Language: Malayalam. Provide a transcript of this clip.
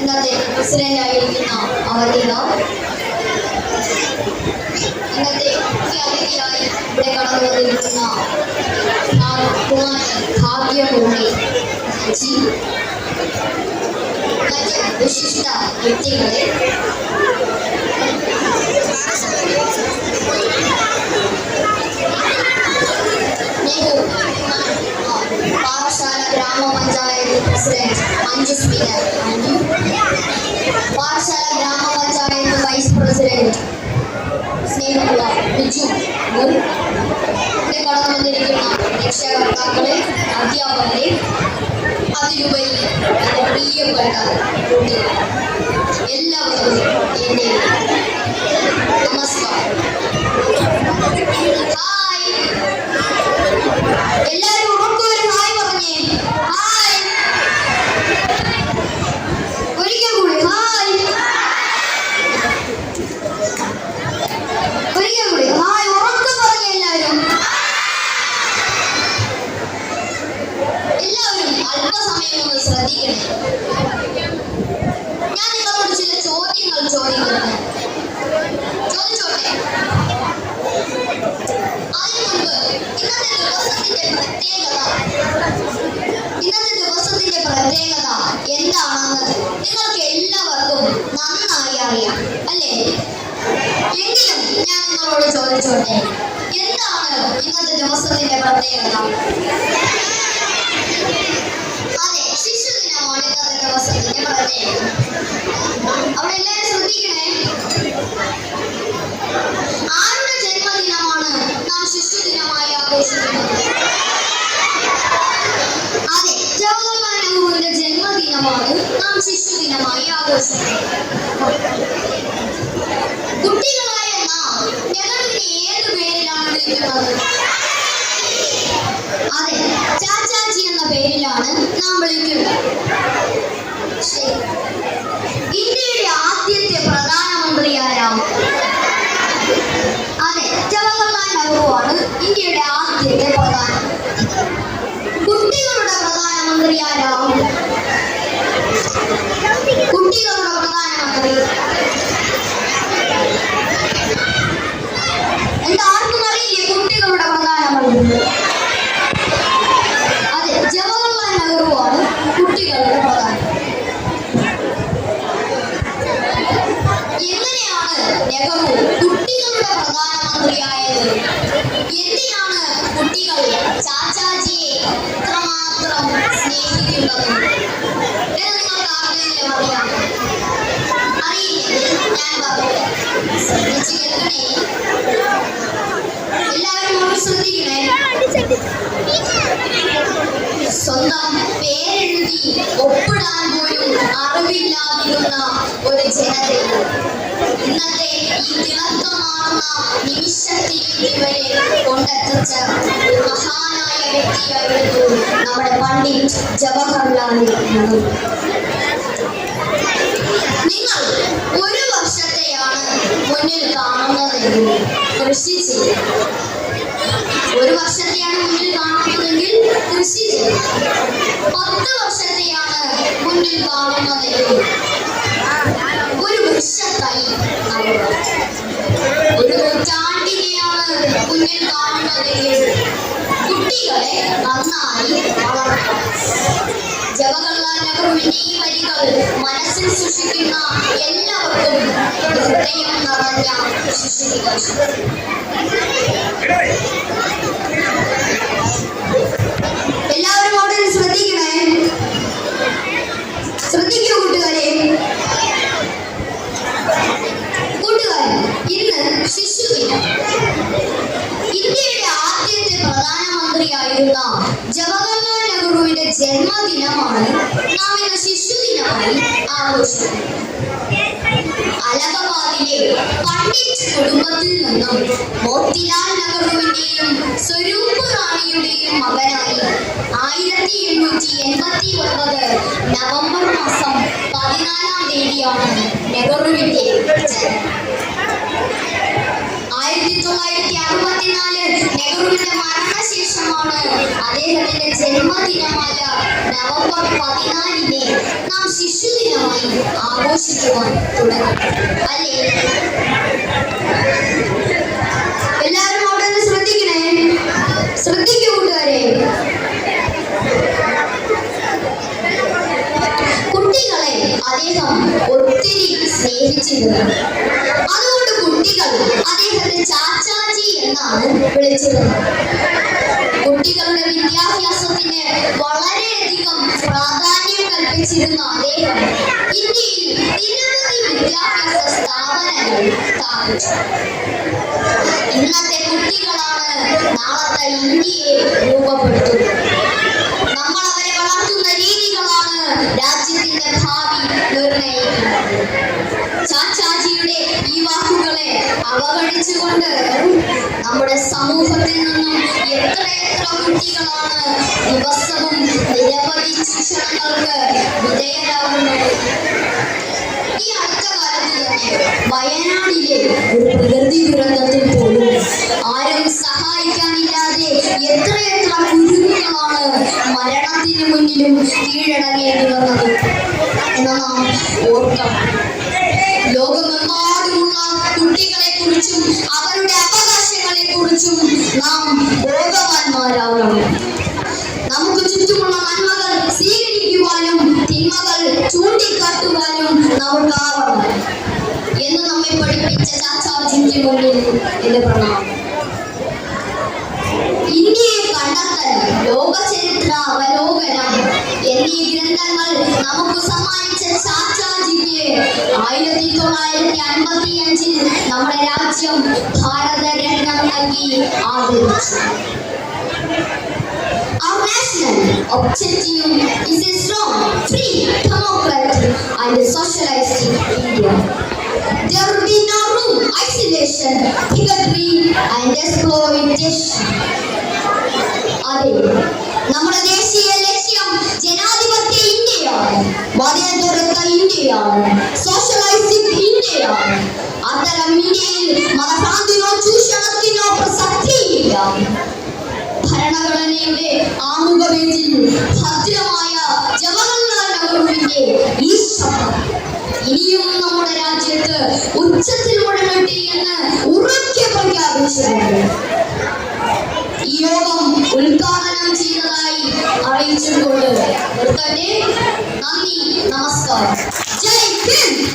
ഇന്നത്തെ പ്രസിഡന്റായിരിക്കുന്ന അവധിക ഇന്നത്തെ അതിഥിയായി ഇവിടെ കടന്നു വന്നിരിക്കുന്ന ഭാഗ്യമുള്ളി മറ്റ് വിശിഷ്ട വ്യക്തികളെ പാറശാല ഗ്രാമപഞ്ചായത്ത് പ്രസിഡന്റ് മഞ്ജു സ്പീക്കർ പാറശാല ഗ്രാമപഞ്ചായത്ത് വൈസ് പ്രസിഡന്റ് സ്നേഹമുള്ള ബിജു ഇവിടെ കടന്നു വന്നിരിക്കുന്ന രക്ഷകർത്താക്കളെ അധ്യാപകരെ അതിലുപരി എൻ്റെ പ്രിയപ്പെട്ട കുട്ടികൾ എല്ലാവർക്കും എൻ്റെ നമസ്കാരം. ഹായ്, എല്ലാവരും ഉറക്കൊരു ഹായ് പറഞ്ഞേ. ഹായ്, ഒരിക്കൽ കൂടി ഹായ്, ഒരിക്കൽ കൂടി ഹായ്, ഉറക്കെ പറഞ്ഞേ എല്ലാവരും. എല്ലാവരും അല്പസമയം ഒന്ന് ശ്രദ്ധിക്കണേ. ഞാൻ നിങ്ങളോട് ചില ചോദ്യങ്ങൾ ചോദിക്കുന്നത് ചോദിച്ചോട്ടെ. അതിനു മുൻപ് ഇന്നത്തെ ദിവസത്തിന്റെ പ്രത്യേകത എന്താണെന്ന് നിങ്ങൾക്ക് എല്ലാവർക്കും നന്നായി അറിയാം അല്ലേ? എങ്കിലും ഞാൻ നിങ്ങളോട് ചോദിച്ചോട്ടെ, എന്താണ് ഇന്നത്തെ ദിവസത്തിന്റെ പ്രത്യേകത? അതെ, ശിശുദിനമാണ് ഇന്നത്തെ ദിവസത്തിന്റെ പ്രത്യേകത. അവിടെ എല്ലാവരും ശ്രദ്ധിക്കണേ. ആരുടെ ജന്മദിനമാണ് നാം ശിശുദിനമായി ആഘോഷിക്കുന്നത്? അതെ, ജവഹർലാൽ നെഹ്റുവിന്റെ ജന്മദിനമാണ് നാം ശിശുദിനമായി ആഘോഷിക്കുന്നത്. കുട്ടികളായ നാം നെഹ്റുവിനെ ഏത് പേരിലാണ് വിളിക്കുന്നത്? അതെ, ചാച്ചാജി എന്ന പേരിലാണ് നാം വിളിക്കുന്നത്. ശരി, ഇന്ത്യയുടെ ആദ്യത്തെ പ്രധാനമന്ത്രി ആരാം? അതെ, ജവഹർലാൽ നെഹ്റു ആണ് ഇന്ത്യയുടെ ആദ്യത്തെ പ്രധാനമന്ത്രി. കുട്ടികളുടെ പ്രധാനമന്ത്രി ആരാം? കുട്ടികളുടെ പ്രധാനമന്ത്രി എന്താർക്കും അറിയില്ലേ? കുട്ടികളുടെ പ്രധാനമന്ത്രി അതെ, ജവഹർലാൽ നെഹ്റു ആണ് കുട്ടികളുടെ പ്രധാനമന്ത്രി. എങ്ങനെയാണ് നെഹ്റു കുട്ടികളുടെ പ്രധാനമന്ത്രിയായത്? എന്തിനാണ് കുട്ടികൾ ചാച്ചാജിയെ ഇത്രമാത്രം സ്നേഹിക്കുന്നത് എന്ന് നിങ്ങൾക്ക് ആർക്കെങ്കിലും അറിയാം? അറിയില്ലേ? ഞാൻ പറഞ്ഞു, ശ്രദ്ധിച്ചു കേൾക്കണേ. എല്ലാവരും ഒന്ന് ശ്രദ്ധിക്കണേ. സ്വന്തം പേരെഴുതി ഒപ്പിടാൻ പോലും അറിവില്ലാതിരുന്ന ഒരു ജനതയെ ഇന്നത്തെ ഈ തിളക്കമാർന്ന നിമിഷത്തിലേക്ക് വരെ കൊണ്ടെത്തിച്ച ഒരു മഹാനായ വ്യക്തിയായിരുന്നു നമ്മുടെ പണ്ഡിറ്റ് ജവഹർലാൽ നെഹ്റു. നിങ്ങൾ ഒരു വർഷത്തെയാണ് മുന്നിൽ കാണുന്നതെങ്കിൽ കൃഷി ചെയ്യും. ഒരു വർഷത്തെയാണ് മുന്നിൽ കാണുന്നതെങ്കിൽ കൃഷി ചെയ്യും. 10 വർഷത്തെയാണ് മുന്നിൽ കാണുന്നതെങ്കിൽ ഒരു വൃക്ഷത്തൈ നടുക. ഒരു നൂറ്റാണ്ടിനെയാണ് മുന്നിൽ കാണുന്നതെങ്കിൽ കുട്ടികളെ നന്നായി വളർത്തുക. ജവഹർലാൽ നെഹ്റുവിന്റെ ഈ വരികൾ മനസ്സിൽ സൂക്ഷിക്കുന്ന എല്ലാവർക്കും ഹൃദയം നിറഞ്ഞ ശിശുദിനാശംസ. എല്ലാവരും അവിടെ ശ്രദ്ധിക്കണേ. ശ്രദ്ധിക്കൂ കൂട്ടുകാരെ. ഇന്ന് ശിശുദിനം. ഇന്ത്യയുടെ ആദ്യത്തെ പ്രധാനമന്ത്രിയായിരുന്ന ജവഹർലാൽ നെഹ്റുവിന്റെ ജന്മദിനമാണ് നാം ഇന്ന് ശിശുദിനമായി ആഘോഷിക്കുന്നത്. അലഹബാദിലെ പണ്ഡിറ്റ് കുടുംബത്തിൽ നിന്നും മോത്തിലാൽ നെഹ്റുവിന്റെയും സ്വരൂപ് റാണിയുടെയും മകനായി 1889 നവംബർ മാസം 14-ാം തീയതിയാണ് നെഹ്റുവിന്റെ ജന്മം. 1964 നെഹ്റുവിന്റെ മരണശേഷമാണ് അദ്ദേഹത്തിന്റെ ജന്മദിനമായ നവംബർ 14-ന് നാം ശിശുദിനമായി പഠിക്കുവാൻ തുടങ്ങി അല്ലേ? എല്ലാവരും അവിടെ നിന്ന് ശ്രദ്ധിക്കണേ, ശ്രദ്ധിക്കൂ കൂട്ടുകാരെ. കുട്ടികളെ അദ്ദേഹം ഒത്തിരി സ്നേഹിച്ചിരുന്നു. അതുകൊണ്ട് കുട്ടികൾ അദ്ദേഹത്തെ ചാച്ചാജി എന്നാണ് വിളിച്ചിരുന്നത്. കുട്ടികളുടെ വിദ്യാഭ്യാസത്തിന് വളരെയധികം പ്രാധാന്യം കൽപ്പിച്ചിരുന്ന അദ്ദേഹം ഇന്ത്യയിൽ നിരവധി വിദ്യാഭ്യാസ സ്ഥാപനങ്ങൾ സ്ഥാപിച്ചു. ഇന്നത്തെ കുട്ടികളാണ് നാളത്തെ ഇന്ത്യയെ രൂപപ്പെടുത്തുന്നത്. നമ്മൾ അവരെ വളർത്തുന്ന രീതികളാണ് രാജ്യത്തിന്റെ ഭാവി നിർണയിക്കുന്നത്. ചാച്ചാജിയുടെ ഈ വാക്കുകളെ അവഗണിച്ചുകൊണ്ട് നമ്മുടെ സമൂഹത്തിൽ നിന്നും എത്രയെത്ര കുട്ടികളാണ് ദിവസവും നിരവധി ശിക്ഷണങ്ങൾക്ക് വിധേയരാകുന്നത്. ഈ അടുത്ത കാലത്ത് തന്നെ വയനാടിലെ ഒരു പ്രകൃതി ദുരന്തത്തിൽ പോലും ആരും സഹായിക്കാനില്ലാതെ എത്രയെത്ര കുരുന്നുകളാണ് മരണത്തിന് മുന്നിലും കീഴടങ്ങേണ്ടി വന്നത് എന്ന് നാം ഓർക്കണം. ലോകമെമ്പാടുമുള്ള കുട്ടികളെ കുറിച്ചും അവരുടെ അവകാശങ്ങളെ കുറിച്ചും നാം ബോധവാന്മാരാകണം. നമുക്ക് ചുറ്റുമുള്ള നന്മകൾ സ്വീകരിക്കുവാനും തിന്മകൾ ചൂണ്ടിക്കാട്ടുവാനും നമുക്കാവണം എന്ന് നമ്മെ പഠിപ്പിച്ച ചാച്ചാജിക്ക് മുന്നിൽ എന്റെ പ്രണാമം. ഇന്ത്യയെ കണ്ടെത്തൽ, ലോക ചരിത്ര അവലോകനം എന്നീ ഗ്രന്ഥങ്ങൾ നമുക്ക് സമ്മാനിച്ച ചാച്ചാജിക്ക് 1955 നമ്മുടെ രാജ്യം ഭാരതരത്നം നൽകി ആദരിച്ചു. Our national objective is a strong, free, democratic and socialist India. There will be no room, isolation, bigotry and exploitation. അതെ, നമ്മുടെ ദേശീയ ലക്ഷ്യം ജനാധിപത്യ ഇന്ത്യയാണ്, മതേതരത്വ ഇന്ത്യയാണ്, സോഷ്യലിസ്റ്റിക് ഇന്ത്യയാണ്. അത്തരം ഇന്ത്യയിൽ മതഭ്രാന്തിനോ ചൂഷണത്തിനോ പ്രസക്തിയില്ല. ഭരണഘടനയുടെ ആമുഖപേജിൽ ഭദ്രമായ ജവഹർലാൽ നെഹ്റുവിന്റെ ഈ ശബ്ദം ഇനിയും നമ്മുടെ രാജ്യത്ത് ഉച്ചത്തിൽ മുഴങ്ങട്ടെ എന്ന് ഉറക്കെ പ്രഖ്യാപിച്ചിട്ടുണ്ട്. ഈ യോഗം ഉദ്ഘാടനം ചെയ്തതായി അറിയിച്ചുകൊണ്ട് നിർത്തട്ടെ. നന്ദി, നമസ്കാരം. ജയ് ഹിന്ദ്.